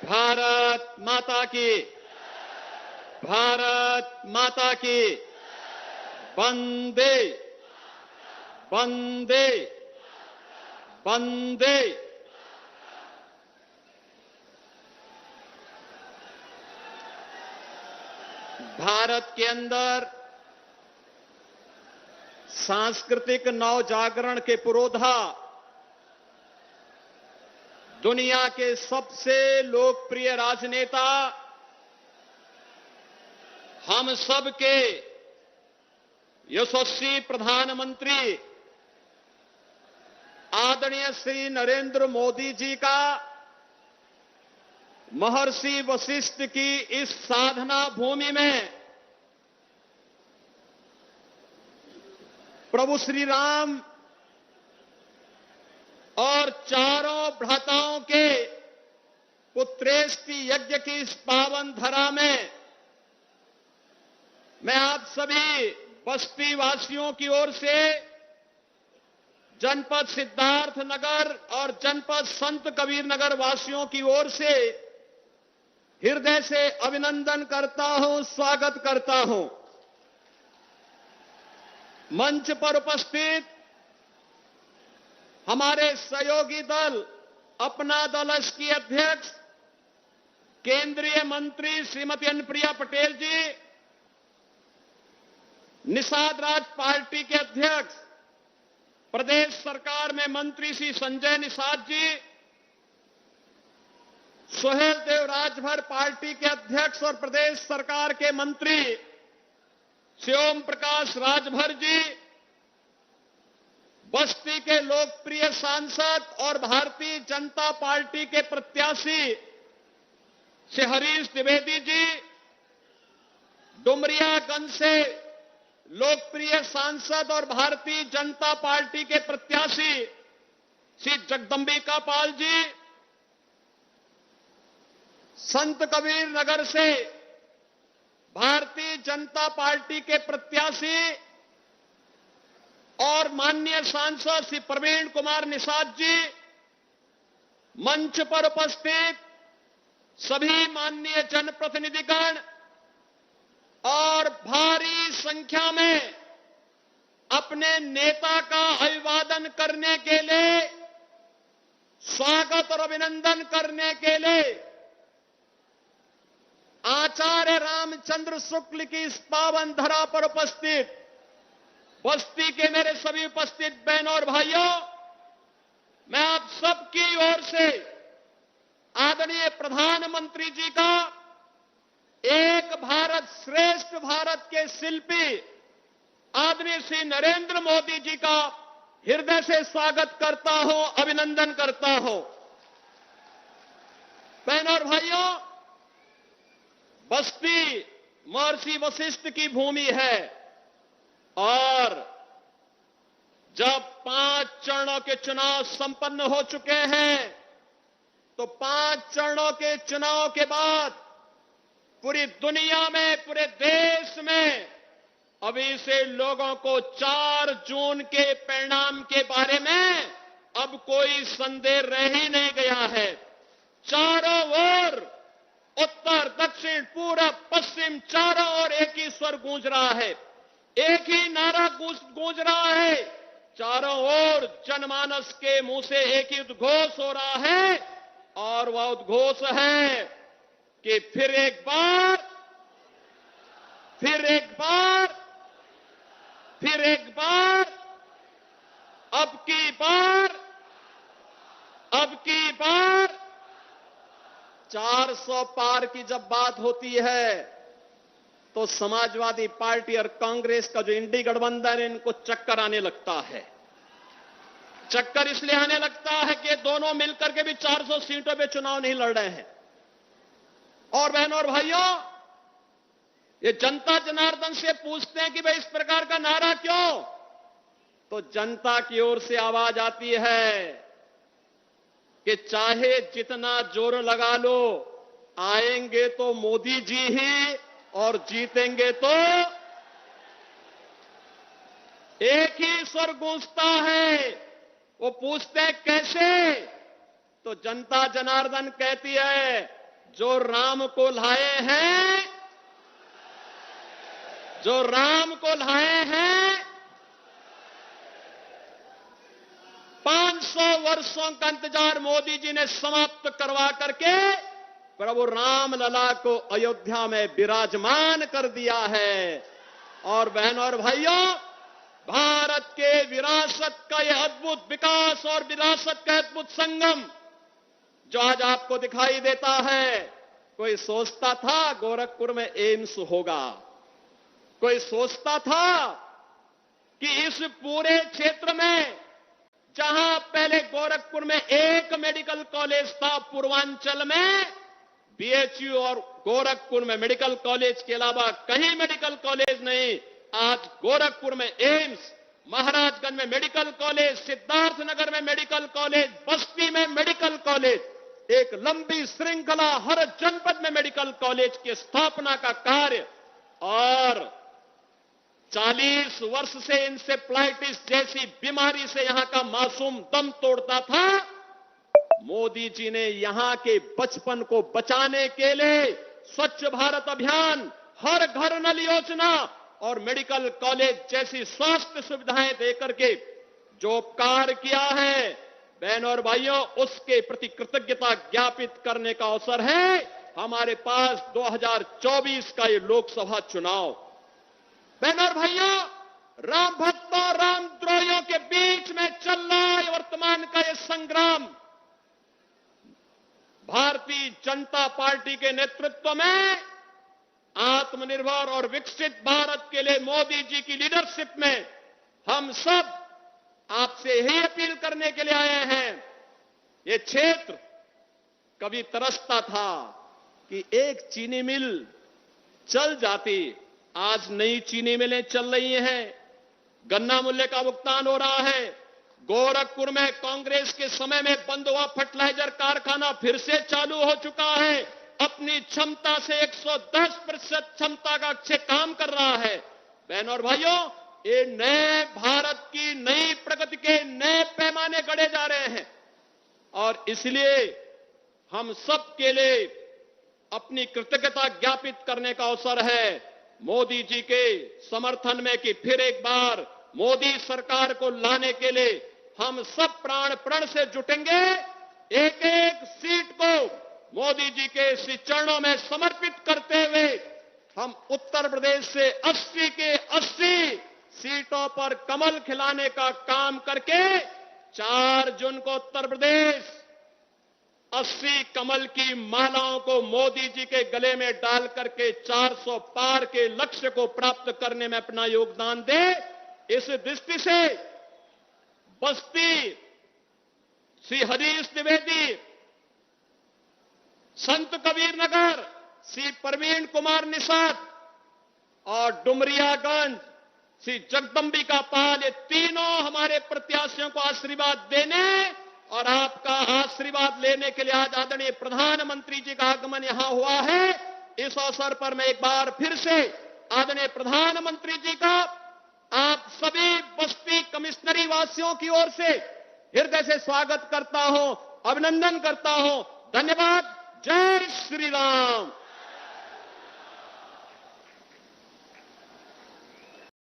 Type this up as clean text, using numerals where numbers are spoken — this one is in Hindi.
भारत माता की, भारत माता की, वंदे वंदे वंदे। भारत के अंदर सांस्कृतिक नवजागरण के पुरोधा दुनिया के सबसे लोकप्रिय राजनेता, हम सब के यशस्वी प्रधानमंत्री आदरणीय श्री नरेंद्र मोदी जी का महर्षि वशिष्ठ की इस साधना भूमि में प्रभु श्री राम और चारों भ्राताओं के पुत्रेष्टि यज्ञ की इस पावन धरा में मैं आप सभी बस्ती वासियों की ओर से जनपद सिद्धार्थ नगर और जनपद संत कबीर नगर वासियों की ओर से हृदय से अभिनंदन करता हूं, स्वागत करता हूं। मंच पर उपस्थित हमारे सहयोगी दल, अपना दल की अध्यक्ष केंद्रीय मंत्री श्रीमती अनुप्रिया पटेल जी, निषाद राज पार्टी के अध्यक्ष प्रदेश सरकार में मंत्री श्री संजय निषाद जी, सुहेल देव राजभर पार्टी के अध्यक्ष और प्रदेश सरकार के मंत्री श्री ओम प्रकाश राजभर जी, बस्ती के लोकप्रिय सांसद और भारतीय जनता पार्टी के प्रत्याशी श्री हरीश द्विवेदी जी, डुमरियागंज से लोकप्रिय सांसद और भारतीय जनता पार्टी के प्रत्याशी श्री जगदंबिका पाल जी, संत कबीर नगर से भारतीय जनता पार्टी के प्रत्याशी और माननीय सांसद श्री प्रवीण कुमार निषाद जी, मंच पर उपस्थित सभी माननीय जनप्रतिनिधिगण और भारी संख्या में अपने नेता का अभिवादन करने के लिए, स्वागत और अभिनंदन करने के लिए आचार्य रामचंद्र शुक्ल की इस पावन धरा पर उपस्थित बस्ती के मेरे सभी उपस्थित बहनों और भाइयों, मैं आप सबकी ओर से आदरणीय प्रधानमंत्री जी का एक भारत श्रेष्ठ भारत के शिल्पी आदरणीय श्री नरेंद्र मोदी जी का हृदय से स्वागत करता हूं, अभिनंदन करता हूं। बहनों और भाइयों, बस्ती महर्षि वशिष्ठ की भूमि है और जब 5 चरणों के चुनाव संपन्न हो चुके हैं तो 5 चरणों के चुनाव के बाद पूरी दुनिया में, पूरे देश में अभी से लोगों को 4 जून के परिणाम के बारे में अब कोई संदेह रह ही नहीं गया है। चारों ओर, उत्तर, दक्षिण, पूरब, पश्चिम, चारों ओर एक ही स्वर गूंज रहा है, एक ही नारा गूंज रहा है। चारों ओर जनमानस के मुंह से एक ही उद्घोष हो रहा है और वह उद्घोष है कि फिर एक बार, फिर एक बार, फिर एक बार, अब की बार, अब की बार 400 पार की जब बात होती है तो समाजवादी पार्टी और कांग्रेस का जो इंडी गठबंधन है, इनको चक्कर आने लगता है। चक्कर इसलिए आने लगता है कि दोनों मिलकर के भी 400 सीटों पे चुनाव नहीं लड़ रहे हैं। और बहनों और भाइयों, ये जनता जनार्दन से पूछते हैं कि भाई इस प्रकार का नारा क्यों, तो जनता की ओर से आवाज आती है कि चाहे जितना जोर लगा लो, आएंगे तो मोदी जी ही और जीतेंगे तो एक ही स्वर गूंजता है। वो पूछते हैं कैसे, तो जनता जनार्दन कहती है जो राम को लाए हैं, जो राम को लाए हैं, 500 वर्षों का इंतजार मोदी जी ने समाप्त करवा करके प्रभु राम लला को अयोध्या में विराजमान कर दिया है। और बहनों और भाइयों, भारत के विरासत का यह अद्भुत विकास और विरासत का अद्भुत संगम जो आज आपको दिखाई देता है, कोई सोचता था गोरखपुर में एम्स होगा, कोई सोचता था कि इस पूरे क्षेत्र में जहां पहले गोरखपुर में एक मेडिकल कॉलेज था, पूर्वांचल में बीएचयू और गोरखपुर में मेडिकल कॉलेज के अलावा कहीं मेडिकल कॉलेज नहीं, आज गोरखपुर में एम्स, महाराजगंज में मेडिकल कॉलेज, सिद्धार्थनगर में मेडिकल कॉलेज, बस्ती में मेडिकल कॉलेज, एक लंबी श्रृंखला हर जनपद में मेडिकल कॉलेज की स्थापना का कार्य। और 40 वर्ष से इंसेफ्लाइटिस जैसी बीमारी से यहां का मासूम दम तोड़ता था, मोदी जी ने यहां के बचपन को बचाने के लिए स्वच्छ भारत अभियान, हर घर नल योजना और मेडिकल कॉलेज जैसी स्वास्थ्य सुविधाएं देकर के जो उपकार किया है, बहनों और भाइयों, उसके प्रति कृतज्ञता ज्ञापित करने का अवसर है हमारे पास 2024 का ये लोकसभा चुनाव। बहनों और भाइयों, राम भक्तों, रामद्रोहियों के बीच में चल रहा है वर्तमान का ये संग्राम भारतीय जनता पार्टी के नेतृत्व में आत्मनिर्भर और विकसित भारत के लिए मोदी जी की लीडरशिप में हम सब आपसे यही अपील करने के लिए आए हैं। ये क्षेत्र कभी तरसता था कि एक चीनी मिल चल जाती, आज नई चीनी मिलें चल रही हैं, गन्ना मूल्य का भुगतान हो रहा है। गोरखपुर में कांग्रेस के समय में बंद हुआ फर्टिलाइजर कारखाना फिर से चालू हो चुका है, अपनी क्षमता से 110% क्षमता का अच्छे काम कर रहा है। बहनों और भाइयों, ये नए भारत की नई प्रगति के नए पैमाने गढ़े जा रहे हैं और इसलिए हम सब के लिए अपनी कृतज्ञता ज्ञापित करने का अवसर है मोदी जी के समर्थन में कि फिर एक बार मोदी सरकार को लाने के लिए हम सब प्राण प्रण से जुटेंगे। एक एक सीट को मोदी जी के श्री चरणों में समर्पित करते हुए हम उत्तर प्रदेश से 80 के 80 सीटों पर कमल खिलाने का काम करके 4 जून को उत्तर प्रदेश 80 कमल की मालाओं को मोदी जी के गले में डाल करके 400 पार के लक्ष्य को प्राप्त करने में अपना योगदान दे। इस दृष्टि से बस्ती श्री हरीश द्विवेदी, संत कबीर नगर श्री प्रवीण कुमार निषाद और डुमरियागंज श्री जगदम्बिका पाल, ये तीनों हमारे प्रत्याशियों को आशीर्वाद देने और आपका आशीर्वाद लेने के लिए आज आदरणीय प्रधानमंत्री जी का आगमन यहां हुआ है। इस अवसर पर मैं एक बार फिर से आदरणीय प्रधानमंत्री जी का आप सभी बस्ती कमिश्नरी वासियों की ओर से हृदय से स्वागत करता हूं, अभिनंदन करता हूं। धन्यवाद। जय श्री राम।